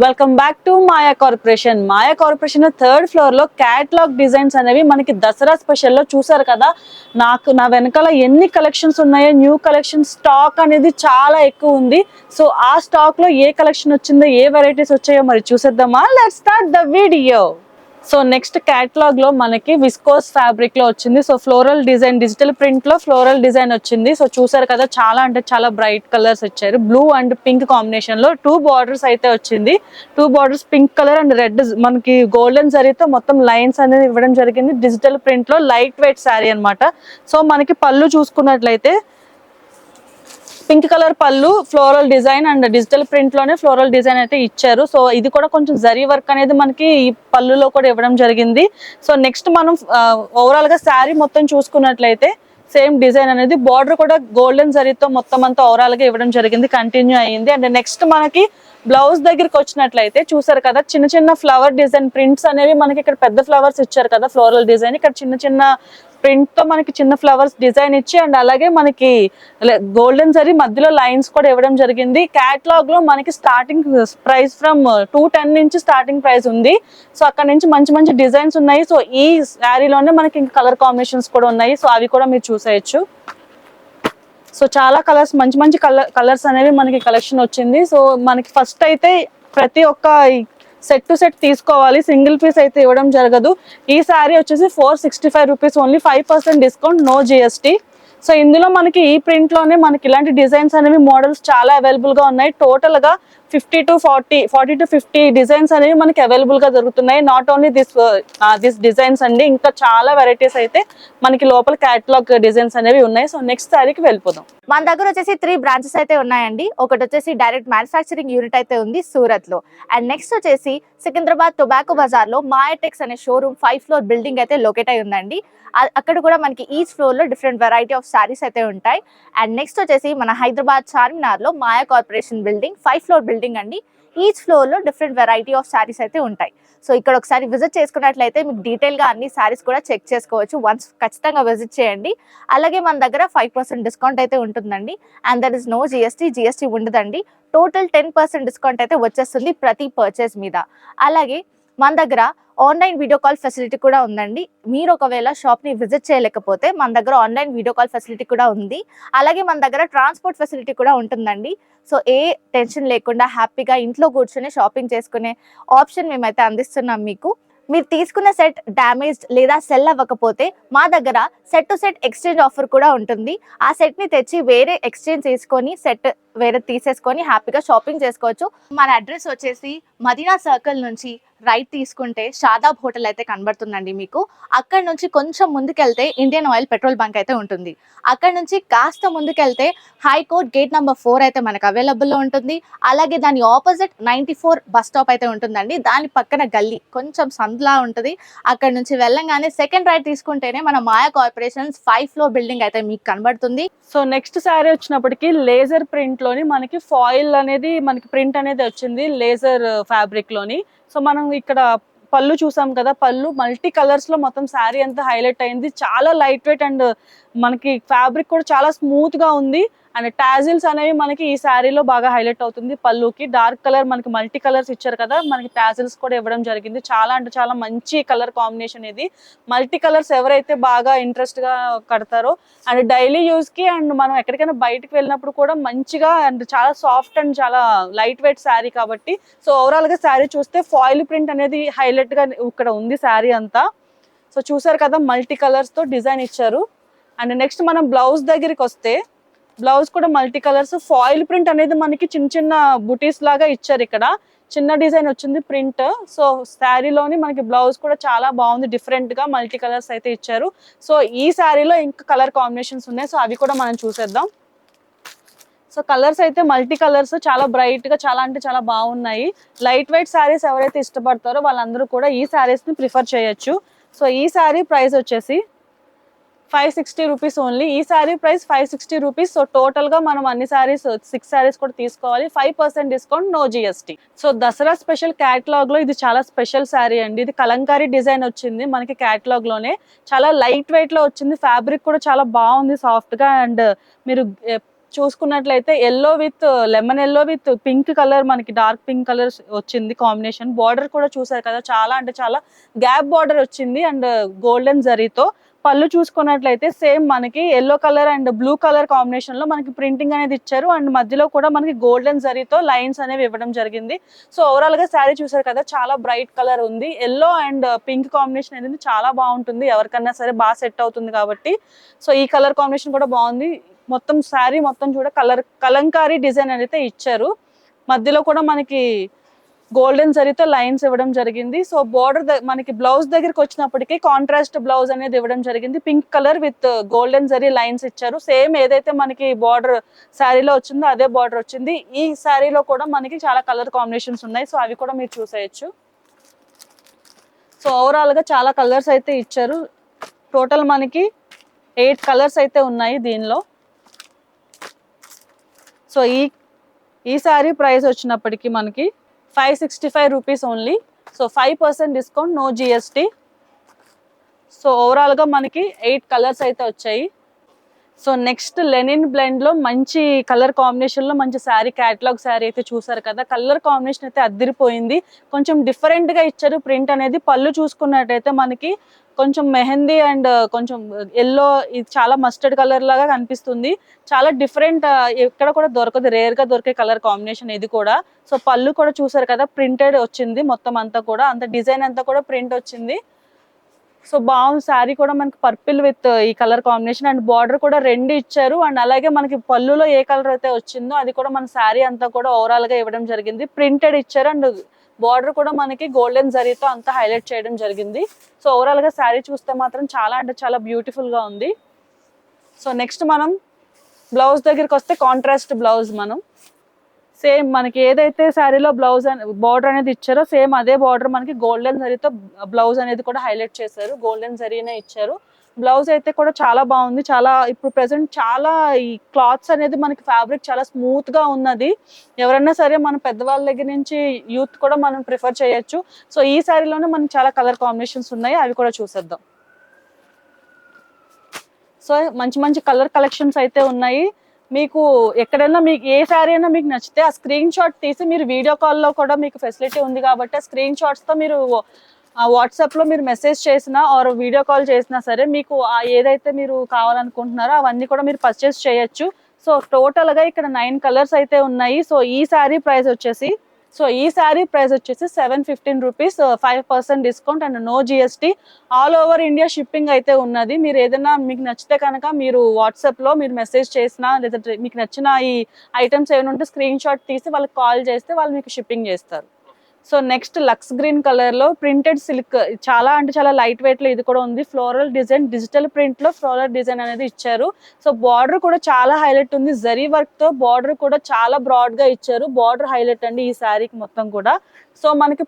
Welcome back to Maya corporation. Maya corporation third floor లో catalogue designs అనేవి మనకి Dasara special లో చూసారు కదా. నా వెనకాల ఎన్ని కలెక్షన్స్ ఉన్నాయో, న్యూ కలెక్షన్ స్టాక్ అనేది చాలా ఎక్కువ ఉంది. సో ఆ స్టాక్ లో ఏ కలెక్షన్ వచ్చిందో, ఏ వెరైటీస్ వచ్చాయో మరి చూసేద్దామా. Let's start the video. So next catalogue లో మనకి విస్కోస్ ఫ్యాబ్రిక్ లో వచ్చింది. So floral design, digital print లో ఫ్లోరల్ డిజైన్ వచ్చింది. సో చూసారు కదా, చాలా అంటే చాలా బ్రైట్ కలర్స్ వచ్చారు. బ్లూ అండ్ పింక్ కాంబినేషన్ లో 2 బార్డర్స్ అయితే వచ్చింది. 2 borders pink colour and red, మనకి గోల్డెన్ జరీతో మొత్తం లైన్స్ అనేది ఇవ్వడం జరిగింది. డిజిటల్ ప్రింట్ లో లైట్ వెయిట్ శారీ అన్నమాట. సో మనకి పళ్ళు చూసుకున్నట్లయితే పింక్ కలర్ పళ్ళు, floral design and digital print లోనే ఫ్లోరల్ డిజైన్ అయితే ఇచ్చారు. సో ఇది కూడా కొంచెం జరీ వర్క్ అనేది మనకి ఈ పళ్ళులో కూడా ఇవ్వడం జరిగింది. సో నెక్స్ట్ మనం ఓవరాల్ గా శారీ మొత్తం చూసుకున్నట్లయితే సేమ్ డిజైన్ అనేది బార్డర్ కూడా గోల్డెన్ జరీతో మొత్తం అంతా ఓవరాల్ గా ఇవ్వడం జరిగింది, కంటిన్యూ అయ్యింది. అండ్ నెక్స్ట్ మనకి బ్లౌజ్ దగ్గరికి వచ్చినట్లయితే చూసారు కదా, చిన్న చిన్న ఫ్లవర్ డిజైన్ ప్రింట్స్ అనేవి మనకి ఇక్కడ పెద్ద ఫ్లవర్స్ ఇచ్చారు కదా, ఫ్లోరల్ డిజైన్. ఇక్కడ చిన్న చిన్న ప్రింట్ తో మనకి చిన్న ఫ్లవర్స్ డిజైన్ ఇచ్చి అండ్ అలాగే మనకి గోల్డెన్ జరీ మధ్యలో లైన్స్ కూడా ఇవ్వడం జరిగింది. క్యాటలాగ్ లో మనకి స్టార్టింగ్ ప్రైస్ ఫ్రమ్ 210 నుంచి స్టార్టింగ్ ప్రైస్ ఉంది. సో అక్కడ నుంచి మంచి మంచి డిజైన్స్ ఉన్నాయి. సో ఈ శారీలోనే మనకి ఇంకా కలర్ కాంబినేషన్స్ కూడా ఉన్నాయి. సో అవి కూడా మీరు చూసేయచ్చు. సో చాలా కలర్స్, మంచి మంచి కలర్స్ అనేవి మనకి కలెక్షన్ వచ్చింది. సో మనకి ఫస్ట్ అయితే ప్రతి ఒక్క సెట్ టు సెట్ తీసుకోవాలి, సింగిల్ పీస్ అయితే ఇవ్వడం జరగదు. ఈ శారీ వచ్చేసి 465 rupees only, 5% discount, no GST. So ఇందులో మనకి ఈ ప్రింట్ లోనే మనకి ఇలాంటి డిజైన్స్ అనేవి మోడల్స్ చాలా అవైలబుల్ గా ఉన్నాయి. టోటల్ గా 40 to 50 డిజైన్స్ అనేవి మనకి అవైలబుల్ గా దొరుకుతున్నాయి. నాట్ ఓన్లీ దిస్ డిజైన్స్ అండి, ఇంకా చాలా వెరైటీస్ అయితే మనకి లోపల క్యాటలాగ్ డిజైన్స్ అనేవి ఉన్నాయి. సో నెక్స్ట్ శారీకి వెళ్ళిపోదాం. మన దగ్గర వచ్చేసి 3 బ్రాంచెస్ అయితే ఉన్నాయండి. ఒకటి వచ్చేసి డైరెక్ట్ మ్యానుఫ్యాక్చరింగ్ యూనిట్ అయితే ఉంది సూరత్ లో. అండ్ నెక్స్ట్ వచ్చేసి సికింద్రాబాద్ టొబాకో బజార్ లో మాయాటెక్స్ అనే షోరూమ్ 5 ఫ్లోర్ బిల్డింగ్ అయితే లొకేట్ అయి ఉందండి. అక్కడ కూడా మనకి ఈచ్ ఫ్లోర్ లో డిఫరెంట్ వెరైటీ ఆఫ్ సారీస్ అయితే ఉంటాయి. అండ్ నెక్స్ట్ వచ్చేసి మన హైదరాబాద్ చార్మినార్ లో మాయా కార్పొరేషన్ బిల్డింగ్ 5 ఫ్లోర్ బిల్డింగ్ అండి. ఈచ్ ఫ్లోర్ లో డిఫరెంట్ వెరైటీ ఆఫ్ సారీస్ అయితే ఉంటాయి. సో ఇక్కడ ఒకసారి విజిట్ చేసుకున్నట్లయితే మీకు డీటెయిల్ గా అన్ని సారీస్ కూడా చెక్ చేసుకోవచ్చు. వన్స్ ఖచ్చితంగా విజిట్ చేయండి. అలాగే మన దగ్గర 5% డిస్కౌంట్ అయితే ఉంటుందండి. And that is no GST ఉండదండి. టోటల్ 10% డిస్కౌంట్ అయితే వచ్చేస్తుంది ప్రతి పర్చేస్ మీద. అలాగే మన దగ్గర ఆన్లైన్ వీడియో కాల్ ఫెసిలిటీ కూడా ఉందండి. మీరు ఒకవేళ షాప్ ని విజిట్ చేయలేకపోతే మన దగ్గర ఆన్లైన్ వీడియో కాల్ ఫెసిలిటీ కూడా ఉంది. అలాగే మన దగ్గర ట్రాన్స్పోర్ట్ ఫెసిలిటీ కూడా ఉంటుందండి. సో ఏ టెన్షన్ లేకుండా హ్యాపీగా ఇంట్లో కూర్చొని షాపింగ్ చేసుకునే ఆప్షన్ మేమైతే అందిస్తున్నాం మీకు. మీరు తీసుకున్న సెట్ డ్యామేజ్డ్ లేదా సెల్ అవ్వకపోతే మా దగ్గర set to set exchange offer కూడా ఉంటుంది. ఆ సెట్ ని తెచ్చి వేరే ఎక్స్చేంజ్ చేసుకొని సెట్ వేరే తీసేసుకొని హ్యాపీగా షాపింగ్ చేసుకోవచ్చు. మన అడ్రస్ వచ్చేసి మదీనా సర్కిల్ నుంచి రైట్ తీసుకుంటే షాదాబ్ హోటల్ అయితే కనబడుతుందండి మీకు. అక్కడ నుంచి కొంచెం ముందుకెళ్తే ఇండియన్ ఆయిల్ పెట్రోల్ బంక్ అయితే ఉంటుంది. అక్కడ నుంచి కాస్త ముందుకెళ్తే హైకోర్ట్ గేట్ నెంబర్ 4 అయితే మనకు అవైలబుల్లో ఉంటుంది. అలాగే దాని ఆపోజిట్ 94 బస్ స్టాప్ అయితే ఉంటుందండి. దాని పక్కన గల్లీ కొంచెం సందులా ఉంటుంది. అక్కడ నుంచి వెళ్ళంగానే సెకండ్ రైట్ తీసుకుంటేనే మన మాయా కార్పొరేషన్స్ 5 ఫ్లోర్ బిల్డింగ్ అయితే మీకు కనబడుతుంది. సో నెక్స్ట్ శారీ వచ్చినప్పటికి లేజర్ ప్రింట్ లోని మనకి ఫాయిల్ అనేది మనకి ప్రింట్ అనేది వచ్చింది లేజర్ ఫ్యాబ్రిక్ లోని. సో మనం ఇక్కడ పళ్ళు చూసాం కదా, పళ్ళు మల్టీ కలర్స్ లో మొత్తం శారీ అంతా హైలైట్ అయింది. చాలా లైట్ వెయిట్ అండ్ మనకి ఫ్యాబ్రిక్ కూడా చాలా స్మూత్ గా ఉంది. అండ్ టాజిల్స్ అనేవి మనకి ఈ శారీలో బాగా హైలైట్ అవుతుంది. పళ్ళుకి డార్క్ కలర్ మనకి మల్టీ కలర్స్ ఇచ్చారు కదా, మనకి టాజిల్స్ కూడా ఇవ్వడం జరిగింది. చాలా అంటే చాలా మంచి కలర్ కాంబినేషన్ ఇది. మల్టీ కలర్స్ ఎవరైతే బాగా ఇంట్రెస్ట్ గా కడతారో అండ్ డైలీ యూస్ కి అండ్ మనం ఎక్కడికైనా బయటకు వెళ్ళినప్పుడు కూడా మంచిగా అండ్ చాలా సాఫ్ట్ అండ్ చాలా లైట్ వెయిట్ శారీ కాబట్టి. సో ఓవరాల్ గా శారీ చూస్తే ఫాయిల్ ప్రింట్ అనేది హైలైట్ గా ఇక్కడ ఉంది శారీ అంతా. సో చూసారు కదా, మల్టీ కలర్స్ తో డిజైన్ ఇచ్చారు. అండ్ నెక్స్ట్ మనం బ్లౌజ్ దగ్గరికి వస్తే బ్లౌజ్ కూడా మల్టీ కలర్స్, ఫాయిల్ ప్రింట్ అనేది మనకి చిన్న చిన్న బుటీస్ లాగా ఇచ్చారు. ఇక్కడ చిన్న డిజైన్ వచ్చింది ప్రింట్. సో శారీలోని మనకి బ్లౌజ్ కూడా చాలా బాగుంది, డిఫరెంట్ గా మల్టీ కలర్స్ అయితే ఇచ్చారు. సో ఈ శారీలో ఇంకా కలర్ కాంబినేషన్స్ ఉన్నాయి. సో అవి కూడా మనం చూసేద్దాం. సో కలర్స్ అయితే మల్టీ కలర్స్ చాలా బ్రైట్ గా చాలా అంటే చాలా బాగున్నాయి. లైట్ వెయిట్ శారీస్ ఎవరైతే ఇష్టపడతారో వాళ్ళందరూ కూడా ఈ శారీస్ ని ప్రిఫర్ చేయొచ్చు. సో ఈ శారీ ప్రైస్ వచ్చేసి 560 రూపీస్ ఓన్లీ. ఈ sari price 560 rupees. So total గా మనం అన్ని శారీస్ 6 శారీస్ కూడా తీసుకోవాలి. 5% discount, no GST. So Dasara special catalogue లో ఇది చాలా స్పెషల్ శారీ అండి. ఇది కలంకారీ డిజైన్ వచ్చింది మనకి క్యాటలాగ్ లోనే. చాలా లైట్ వెయిట్ లో వచ్చింది. ఫ్యాబ్రిక్ కూడా చాలా బాగుంది, సాఫ్ట్ గా. అండ్ మీరు చూసుకున్నట్లయితే yellow with lemon yellow with pink colour, మనకి డార్క్ పింక్ కలర్ వచ్చింది కాంబినేషన్. బార్డర్ కూడా చూసారు కదా, చాలా అంటే చాలా గ్యాప్ బార్డర్ వచ్చింది అండ్ గోల్డెన్ జరీతో. పళ్ళు చూసుకున్నట్లయితే సేమ్ మనకి yellow colour and blue colour combination లో మనకి ప్రింటింగ్ అనేది ఇచ్చారు అండ్ మధ్యలో కూడా మనకి గోల్డెన్ జరీతో లైన్స్ అనేవి ఇవ్వడం జరిగింది. సో ఓవరాల్ గా శారీ చూసారు కదా, చాలా బ్రైట్ కలర్ ఉంది. ఎల్లో అండ్ పింక్ కాంబినేషన్ అనేది చాలా బాగుంటుంది, ఎవరికన్నా సరే బాగా సెట్ అవుతుంది కాబట్టి. సో ఈ కలర్ కాంబినేషన్ కూడా బాగుంది. మొత్తం శారీ మొత్తం చూడ కలంకారీ డిజైన్ అయితే ఇచ్చారు. మధ్యలో కూడా మనకి గోల్డెన్ జరీతో లైన్స్ ఇవ్వడం జరిగింది. సో బోర్డర్ మనకి బ్లౌజ్ దగ్గరికి వచ్చినప్పటికీ కాంట్రాస్ట్ బ్లౌజ్ అనేది ఇవ్వడం జరిగింది. Pink colour with golden zari lines ఇచ్చారు. సేమ్ ఏదైతే మనకి బార్డర్ శారీలో వచ్చిందో అదే బార్డర్ వచ్చింది. ఈ శారీలో కూడా మనకి చాలా కలర్ కాంబినేషన్స్ ఉన్నాయి, సో అవి కూడా మీరు చూసేయచ్చు. సో ఓవరాల్ గా చాలా కలర్స్ అయితే ఇచ్చారు. టోటల్ మనకి 8 కలర్స్ అయితే ఉన్నాయి దీనిలో. సో ఈ శారీ ప్రైస్ వచ్చినప్పటికీ మనకి 565 rupees only. So 5% discount, no GST. So overall గా మనకి 8 కలర్స్ అయితే వచ్చాయి. సో నెక్స్ట్ లెనిన్ బ్లెండ్ లో మంచి కలర్ కాంబినేషన్ లో మంచి శారీ, క్యాటలాగ్ శారీ అయితే చూసారు కదా. కలర్ కాంబినేషన్ అయితే అద్దిరిపోయింది, కొంచెం డిఫరెంట్ గా ఇచ్చారు ప్రింట్ అనేది. పళ్ళు చూసుకున్నట్టయితే మనకి కొంచెం మెహందీ అండ్ కొంచెం ఎల్లో, ఇది చాలా మస్టర్డ్ కలర్ లాగా కనిపిస్తుంది. చాలా డిఫరెంట్, ఎక్కడ కూడా దొరకదు, రేర్ గా దొరికే కలర్ కాంబినేషన్ ఇది కూడా. సో పళ్ళు కూడా చూసారు కదా, ప్రింటెడ్ వచ్చింది మొత్తం అంతా కూడా, అంత డిజైన్ అంతా కూడా ప్రింట్ వచ్చింది. సో బాగుంది శారీ కూడా, మనకి పర్పుల్ విత్ ఈ కలర్ కాంబినేషన్ అండ్ బార్డర్ కూడా 2 ఇచ్చారు. అండ్ అలాగే మనకి పళ్ళులో ఏ కలర్ అయితే వచ్చిందో అది కూడా మన శారీ అంతా కూడా ఓవరాల్ గా ఇవ్వడం జరిగింది. ప్రింటెడ్ ఇచ్చారు అండ్ బార్డర్ కూడా మనకి గోల్డెన్ జరీతో అంతా హైలైట్ చేయడం జరిగింది. సో ఓవరాల్ గా శారీ చూస్తే మాత్రం చాలా అంటే చాలా బ్యూటిఫుల్ గా ఉంది. సో నెక్స్ట్ మనం బ్లౌజ్ దగ్గరికి వస్తే కాంట్రాస్ట్ బ్లౌజ్, మనం సేమ్ మనకి ఏదైతే శారీలో బ్లౌజ్ బార్డర్ అనేది ఇచ్చారో సేమ్ అదే బార్డర్ మనకి గోల్డెన్ జరీతో బ్లౌజ్ అనేది కూడా హైలైట్ చేశారు. గోల్డెన్ జరీనే ఇచ్చారు. బ్లౌజ్ అయితే కూడా చాలా బాగుంది. చాలా ఇప్పుడు ప్రెసెంట్ చాలా ఈ క్లాత్స్ అనేది మనకి ఫ్యాబ్రిక్ చాలా స్మూత్ గా ఉన్నది. ఎవరైనా సరే మన పెద్దవాళ్ళ దగ్గర నుంచి యూత్ కూడా మనం ప్రిఫర్ చేయొచ్చు. సో ఈ శారీలోనే మనకి చాలా కలర్ కాంబినేషన్స్ ఉన్నాయి, అవి కూడా చూసేద్దాం. సో మంచి మంచి కలర్ కలెక్షన్స్ అయితే ఉన్నాయి. మీకు ఎక్కడైనా మీకు ఏ శారీ అయినా మీకు నచ్చితే ఆ స్క్రీన్ షాట్ తీసి మీరు వీడియో కాల్లో కూడా మీకు ఫెసిలిటీ ఉంది కాబట్టి ఆ స్క్రీన్ షాట్స్తో మీరు వాట్సాప్లో మీరు మెసేజ్ చేసినా ఆర్ వీడియో కాల్ చేసినా సరే మీకు ఏదైతే మీరు కావాలనుకుంటున్నారో అవన్నీ కూడా మీరు పర్చేస్ చేయొచ్చు. సో టోటల్గా ఇక్కడ 9 కలర్స్ అయితే ఉన్నాయి. సో ఈ శారీ ప్రైస్ వచ్చేసి 715 rupees, 5% discount and no GST. All over India shipping అయితే ఉన్నది. మీరు ఏదైనా మీకు నచ్చితే కనుక మీరు వాట్సాప్లో మీరు మెసేజ్ చేసినా లేదంటే మీకు నచ్చిన ఈ ఐటమ్స్ ఏమైనా ఉంటే స్క్రీన్ షాట్ తీసి వాళ్ళకి కాల్ చేస్తే వాళ్ళు మీకు షిప్పింగ్ చేస్తారు. So next lux green colour లో ప్రింటెడ్ సిల్క్, చాలా అంటే చాలా లైట్ వెయిట్ లో ఇది కూడా ఉంది. ఫ్లోరల్ డిజైన్, డిజిటల్ ప్రింట్ లో ఫ్లోరల్ డిజైన్ అనేది ఇచ్చారు. సో బార్డర్ కూడా చాలా హైలైట్ ఉంది, జరీ వర్క్ తో బార్డర్ కూడా చాలా బ్రాడ్ గా ఇచ్చారు. బార్డర్ హైలైట్ అండి ఈ శారీకి మొత్తం కూడా. సో మనకి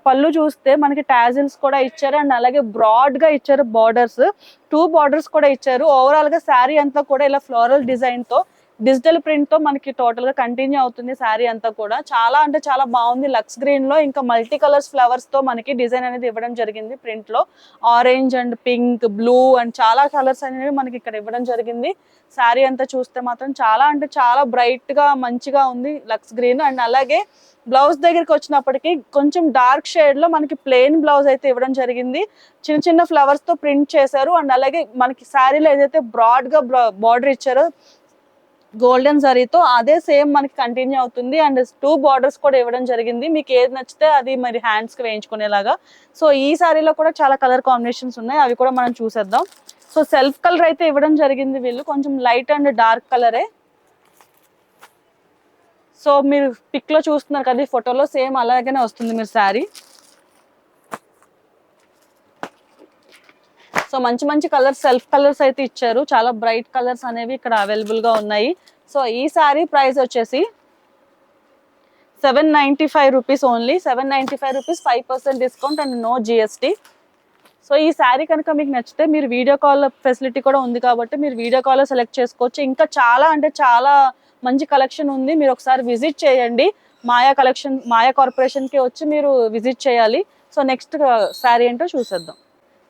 పళ్ళు చూస్తే మనకి టాజిల్స్ కూడా ఇచ్చారు అండ్ అలాగే బ్రాడ్ గా ఇచ్చారు బార్డర్స్, 2 బార్డర్స్ కూడా ఇచ్చారు. ఓవరాల్ గా శారీ అంతా కూడా ఇలా ఫ్లోరల్ డిజైన్ తో డిజిటల్ ప్రింట్ తో మనకి టోటల్ గా కంటిన్యూ అవుతుంది శారీ అంతా కూడా. చాలా అంటే చాలా బాగుంది. లక్స్ గ్రీన్ లో ఇంకా మల్టీ కలర్స్ ఫ్లవర్స్ తో మనకి డిజైన్ అనేది ఇవ్వడం జరిగింది. ప్రింట్ లో orange and pink, blue and చాలా కలర్స్ అనేవి మనకి ఇక్కడ ఇవ్వడం జరిగింది. శారీ అంతా చూస్తే మాత్రం చాలా అంటే చాలా బ్రైట్ గా మంచిగా ఉంది లక్స్ గ్రీన్. అండ్ అలాగే బ్లౌజ్ దగ్గరికి వచ్చినప్పటికీ కొంచెం డార్క్ షేడ్ లో మనకి ప్లెయిన్ బ్లౌజ్ అయితే ఇవ్వడం జరిగింది. చిన్న చిన్న ఫ్లవర్స్ తో ప్రింట్ చేశారు అండ్ అలాగే మనకి శారీలో ఏదైతే బ్రాడ్ గా బార్డర్ ఇచ్చారో గోల్డెన్ జరీతో అదే సేమ్ మనకి కంటిన్యూ అవుతుంది. అండ్ 2 బార్డర్స్ కూడా ఇవ్వడం జరిగింది. మీకు ఏది నచ్చితే అది మరి హ్యాండ్స్ కి వేయించుకునేలాగా. సో ఈ శారీలో కూడా చాలా కలర్ కాంబినేషన్స్ ఉన్నాయి, అవి కూడా మనం చూసేద్దాం. సో సెల్ఫ్ కలర్ అయితే ఇవ్వడం జరిగింది వీళ్ళు, కొంచెం లైట్ అండ్ డార్క్ కలరే. సో మీరు పిక్ లో చూస్తున్నారు కదా, ఈ ఫోటోలో సేమ్ అలాగనే వస్తుంది మీరు శారీ. సో మంచి మంచి కలర్స్, సెల్ఫ్ కలర్స్ అయితే ఇచ్చారు. చాలా బ్రైట్ కలర్స్ అనేవి ఇక్కడ అవైలబుల్ గా ఉన్నాయి. సో ఈ శారీ ప్రైస్ వచ్చేసి 795 rupees only, 795 rupees, 5% discount and no GST. So ఈ శారీ కనుక మీకు నచ్చితే మీరు వీడియో కాల్ ఫెసిలిటీ కూడా ఉంది కాబట్టి మీరు వీడియో కాల్లో సెలెక్ట్ చేసుకోవచ్చు. ఇంకా చాలా అంటే చాలా మంచి కలెక్షన్ ఉంది, మీరు ఒకసారి విజిట్ చేయండి. మాయా కార్పొరేషన్కి వచ్చి మీరు విజిట్ చేయాలి. సో నెక్స్ట్ శారీ ఏంటో చూసేద్దాం.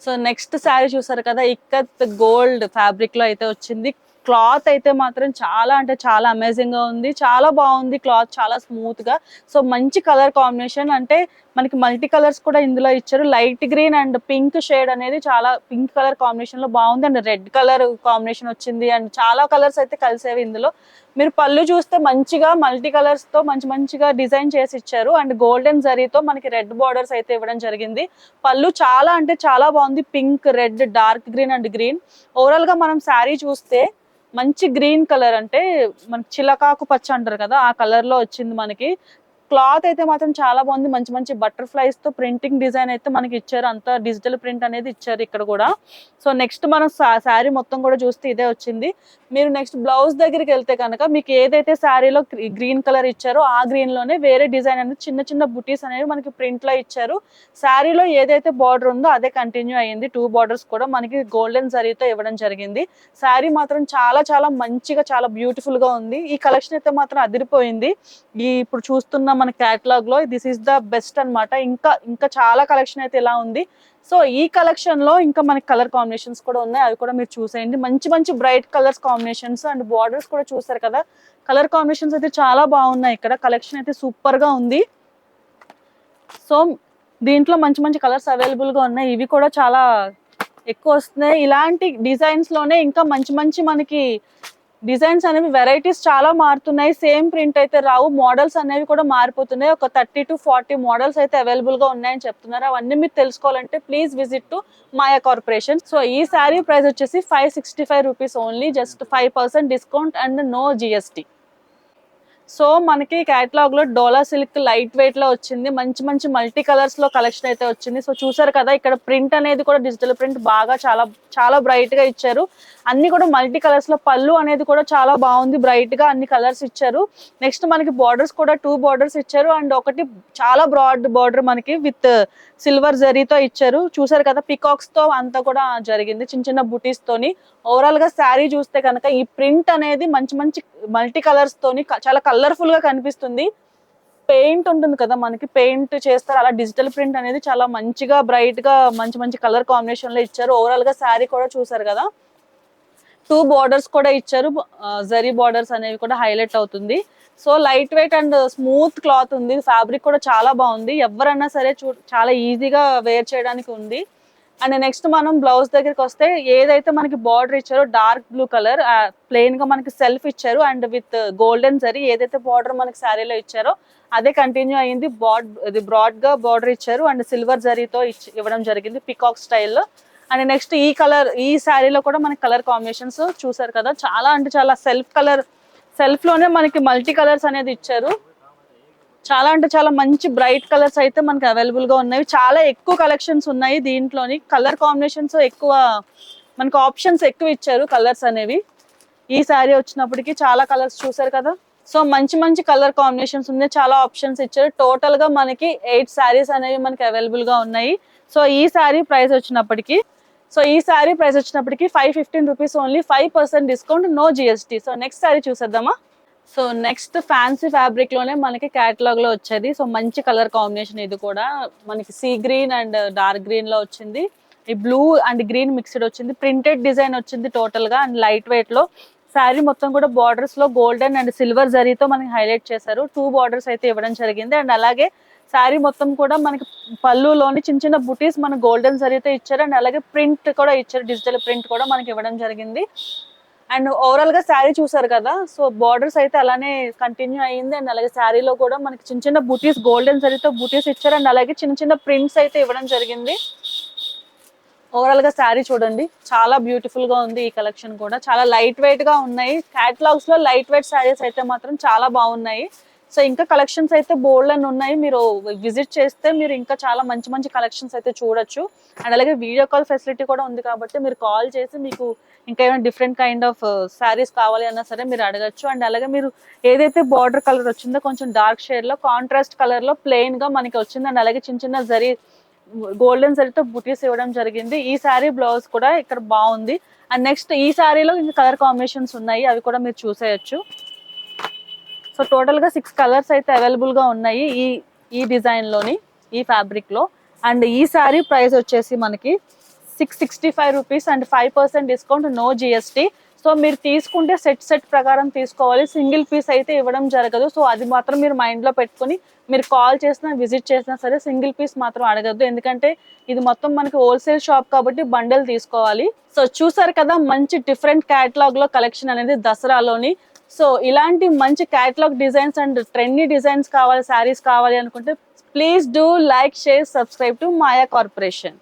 సో నెక్స్ట్ శారీ చూసారు కదా, ఇక్కత్ గోల్డ్ ఫ్యాబ్రిక్ లో అయితే వచ్చింది. క్లాత్ అయితే మాత్రం చాలా అంటే చాలా అమేజింగ్ గా ఉంది, చాలా బాగుంది క్లాత్, చాలా స్మూత్ గా. సో మంచి కలర్ కాంబినేషన్, అంటే మనకి మల్టీ కలర్స్ కూడా ఇందులో ఇచ్చారు. Light green and pink shade అనేది చాలా పింక్ కలర్ కాంబినేషన్ లో బాగుంది, అండ్ రెడ్ కలర్ కాంబినేషన్ వచ్చింది, అండ్ చాలా కలర్స్ అయితే కలిసేవి ఇందులో. మీరు పళ్ళు చూస్తే మంచిగా మల్టీ కలర్స్ తో మంచిగా డిజైన్ చేసి ఇచ్చారు, అండ్ గోల్డెన్ జరీతో మనకి రెడ్ బార్డర్స్ అయితే ఇవ్వడం జరిగింది. పళ్ళు చాలా అంటే చాలా బాగుంది, pink, red, dark green and green. Overall గా మనం శారీ చూస్తే మంచి గ్రీన్ కలర్, అంటే మనకి చిలకాకు పచ్చ అంటారు కదా, ఆ కలర్ లో వచ్చింది మనకి. క్లాత్ అయితే మాత్రం చాలా బాగుంది, మంచి బటర్ఫ్లైస్ తో ప్రింటింగ్ డిజైన్ అయితే మనకి ఇచ్చారు, అంతా డిజిటల్ ప్రింట్ అనేది ఇచ్చారు ఇక్కడ కూడా. సో నెక్స్ట్ మనం శారీ మొత్తం కూడా చూస్తే ఇదే వచ్చింది. మీరు నెక్స్ట్ బ్లౌజ్ దగ్గరికి వెళ్తే కనుక మీకు ఏదైతే శారీలో గ్రీన్ కలర్ ఇచ్చారో ఆ గ్రీన్ లోనే వేరే డిజైన్ అనేది చిన్న బుటీస్ అనేవి మనకి ప్రింట్ లో ఇచ్చారు. శారీలో ఏదైతే బార్డర్ ఉందో అదే కంటిన్యూ అయ్యింది, 2 బార్డర్స్ కూడా మనకి గోల్డెన్ జరీతో ఇవ్వడం జరిగింది. శారీ మాత్రం చాలా మంచిగా చాలా బ్యూటిఫుల్ గా ఉంది. ఈ కలెక్షన్ అయితే మాత్రం అదిరిపోయింది. ఈ ఇప్పుడు చూస్తున్న మన కేటలాగ్ లో దిస్ ఇస్ ద బెస్ట్ అన్నమాట. ఇంకా చాలా కలెక్షన్ అయితే ఇలా ఉంది. సో ఈ కలెక్షన్ లో ఇంకా మనకి కలర్ కాంబినేషన్స్ కూడా ఉన్నాయి, అవి కూడా మీరు చూసేయండి. మంచి bright colours combinations and borders కూడా చూసారు కదా, కలర్ కాంబినేషన్స్ అయితే చాలా బాగున్నాయి. ఇక్కడ కలెక్షన్ అయితే సూపర్ గా ఉంది. సో దీంట్లో మంచి కలర్స్ అవైలబుల్ గా ఉన్నాయి, ఇవి కూడా చాలా ఎక్కువ వస్తున్నాయి. ఇలాంటి డిజైన్స్ లోనే ఇంకా మంచి మనకి డిజైన్స్ అనేవి వెరైటీస్ చాలా మారుతున్నాయి. సేమ్ ప్రింట్ అయితే రావు, మోడల్స్ అనేవి కూడా మారిపోతున్నాయి. ఒక 30 to 40 మోడల్స్ అయితే అవైలబుల్ గా ఉన్నాయని చెప్తున్నారు. అవన్నీ మీరు తెలుసుకోవాలంటే please visit to Maya corporation. So ఈ శారీ ప్రైస్ వచ్చేసి 565 rupees only, just 5% discount and no GST. So మనకి కేటలాగ్ లో డోలా సిల్క్ లైట్ వెయిట్ లో వచ్చింది, మంచి మల్టీ కలర్స్ లో కలెక్షన్ అయితే వచ్చింది. సో చూసారు కదా, ఇక్కడ ప్రింట్ అనేది కూడా డిజిటల్ ప్రింట్ బాగా చాలా బ్రైట్ గా ఇచ్చారు. అన్ని కూడా మల్టీ కలర్స్ లో, పళ్ళు అనేది కూడా చాలా బాగుంది, బ్రైట్ గా అన్ని కలర్స్ ఇచ్చారు. నెక్స్ట్ మనకి బార్డర్స్ కూడా 2 బార్డర్స్ ఇచ్చారు, అండ్ ఒకటి చాలా బ్రాడ్ బార్డర్ మనకి విత్ సిల్వర్ జరీతో ఇచ్చారు. చూసారు కదా, పికాక్స్ తో అంతా కూడా జరిగింది, చిన్న బుటీస్ తోని. ఓవరాల్ గా శారీ చూస్తే కనుక ఈ ప్రింట్ అనేది మంచి మల్టీ కలర్స్ తోని చాలా కలర్ఫుల్ గా కనిపిస్తుంది. పెయింట్ ఉంటుంది కదా మనకి, పెయింట్ చేస్తారు, అలా డిజిటల్ ప్రింట్ అనేది చాలా మంచిగా బ్రైట్ గా మంచి కలర్ కాంబినేషన్ లో ఇచ్చారు. ఓవరాల్ గా శారీ కూడా చూసారు కదా, 2 బార్డర్స్ కూడా ఇచ్చారు, జరీ బార్డర్స్ అనేవి కూడా హైలైట్ అవుతుంది. So light weight and smooth cloth ఉంది, ఫ్యాబ్రిక్ కూడా చాలా బాగుంది, ఎవరైనా సరే చాలా ఈజీగా వేర్ చేయడానికి ఉంది. అండ్ నెక్స్ట్ మనం బ్లౌజ్ దగ్గరికి వస్తే ఏదైతే మనకి బార్డర్ ఇచ్చారో డార్క్ బ్లూ కలర్ ప్లెయిన్ గా మనకి సెల్ఫ్ ఇచ్చారు, అండ్ విత్ గోల్డెన్ జరీ ఏదైతే బార్డర్ మనకి శారీలో ఇచ్చారో అదే కంటిన్యూ అయ్యింది. బ్రాడ్ గా బార్డర్ ఇచ్చారు, అండ్ సిల్వర్ జరీతో ఇవ్వడం జరిగింది పికాక్ స్టైల్లో. అండ్ నెక్స్ట్ ఈ శారీలో కూడా మనకి కలర్ కాంబినేషన్స్ చూసారు కదా, చాలా అంటే చాలా సెల్ఫ్ లోనే మనకి మల్టీ కలర్స్ అనేది ఇచ్చారు. చాలా అంటే చాలా మంచి బ్రైట్ కలర్స్ అయితే మనకి అవైలబుల్ గా ఉన్నాయి. చాలా ఎక్కువ కలెక్షన్స్ ఉన్నాయి దీంట్లోని, కలర్ కాంబినేషన్స్ ఎక్కువ, మనకి ఆప్షన్స్ ఎక్కువ ఇచ్చారు కలర్స్ అనేవి. ఈ శారీ వచ్చినప్పటికీ చాలా కలర్స్ చూసారు కదా, సో మంచి కలర్ కాంబినేషన్స్ ఉన్నాయి, చాలా ఆప్షన్స్ ఇచ్చారు. టోటల్ గా మనకి 8 శారీస్ అనేవి మనకి అవైలబుల్ గా ఉన్నాయి. సో ఈ శారీ ప్రైస్ వచ్చినప్పటికీ 515 rupees only, 5% discount, no GST. So next sari చూసేద్దామా. సో నెక్స్ట్ ఫ్యాన్సీ ఫ్యాబ్రిక్ లోనే మనకి కేటలాగ్ లో వచ్చేది. సో మంచి కలర్ కాంబినేషన్, ఇది కూడా మనకి sea green and dark green లో వచ్చింది, ఈ బ్లూ అండ్ గ్రీన్ మిక్స్డ్ వచ్చింది, ప్రింటెడ్ డిజైన్ వచ్చింది టోటల్ గా, అండ్ లైట్ వెయిట్ లో. శారీ మొత్తం కూడా బార్డర్స్ లో గోల్డెన్ అండ్ సిల్వర్ జరీతో మనకి హైలైట్ చేశారు. 2 బార్డర్స్ అయితే ఇవ్వడం జరిగింది, అండ్ అలాగే శారీ మొత్తం కూడా మనకి పళ్ళులోని చిన్న బుటీస్ మన గోల్డెన్ జరీతో ఇచ్చారు, అండ్ అలాగే ప్రింట్ కూడా ఇచ్చారు, డిజిటల్ ప్రింట్ కూడా మనకి ఇవ్వడం జరిగింది. అండ్ ఓవరాల్ గా శారీ చూసారు కదా, సో బార్డర్స్ అయితే అలానే కంటిన్యూ అయ్యింది, అండ్ అలాగే శారీలో కూడా మనకి చిన్న బుటీస్ గోల్డెన్ జరీతో బుటీస్ ఇచ్చారు, అండ్ అలాగే చిన్న ప్రింట్స్ అయితే ఇవ్వడం జరిగింది. ఓవరాల్ గా శారీ చూడండి, చాలా బ్యూటిఫుల్ గా ఉంది. ఈ కలెక్షన్ కూడా చాలా లైట్ వెయిట్ గా ఉన్నాయి. కేటలాగ్స్ లో లైట్ వెయిట్ శారీస్ అయితే మాత్రం చాలా బాగున్నాయి. సో ఇంకా కలెక్షన్స్ అయితే బోల్డ్ అని ఉన్నాయి, మీరు విజిట్ చేస్తే మీరు ఇంకా చాలా మంచి కలెక్షన్స్ అయితే చూడొచ్చు. అండ్ అలాగే వీడియో కాల్ ఫెసిలిటీ కూడా ఉంది కాబట్టి మీరు కాల్ చేసి మీకు ఇంకా ఏమైనా డిఫరెంట్ కైండ్ ఆఫ్ శారీస్ కావాలి అన్నా సరే మీరు అడగచ్చు. అండ్ అలాగే మీరు ఏదైతే బార్డర్ కలర్ వచ్చిందో కొంచెం డార్క్ షేడ్ లో, కాంట్రాస్ట్ కలర్ లో ప్లెయిన్ గా మనకి వచ్చింది, అండ్ అలాగే చిన్న జరీ గోల్డెన్ జరీతో బుటీస్ ఇవ్వడం జరిగింది. ఈ శారీ బ్లౌజ్ కూడా ఇక్కడ బాగుంది. అండ్ నెక్స్ట్ ఈ శారీలో ఇంకా కలర్ కాంబినేషన్స్ ఉన్నాయి, అవి కూడా మీరు చూసేయచ్చు. సో టోటల్ గా 6 కలర్స్ అయితే అవైలబుల్ గా ఉన్నాయి ఈ డిజైన్ లోని, ఈ ఫ్యాబ్రిక్ లో. అండ్ ఈ శారీ ప్రైస్ వచ్చేసి మనకి 665 rupees and 5% discount, no GST. So మీరు తీసుకుంటే సెట్ ప్రకారం తీసుకోవాలి, సింగిల్ పీస్ అయితే ఇవ్వడం జరగదు. సో అది మాత్రం మీరు మైండ్లో పెట్టుకుని మీరు కాల్ చేసినా విజిట్ చేసినా సరే సింగిల్ పీస్ మాత్రం అడగద్దు, ఎందుకంటే ఇది మొత్తం మనకి హోల్సేల్ షాప్ కాబట్టి బండల్ తీసుకోవాలి. సో చూసారు కదా మంచి డిఫరెంట్ క్యాటలాగ్ లో కలెక్షన్ అనేది దసరాలోని. సో ఇలాంటి మంచి catalogue designs and trendy designs కావాలి, శారీస్ కావాలి అనుకుంటే please do like, share, subscribe to Maya corporation.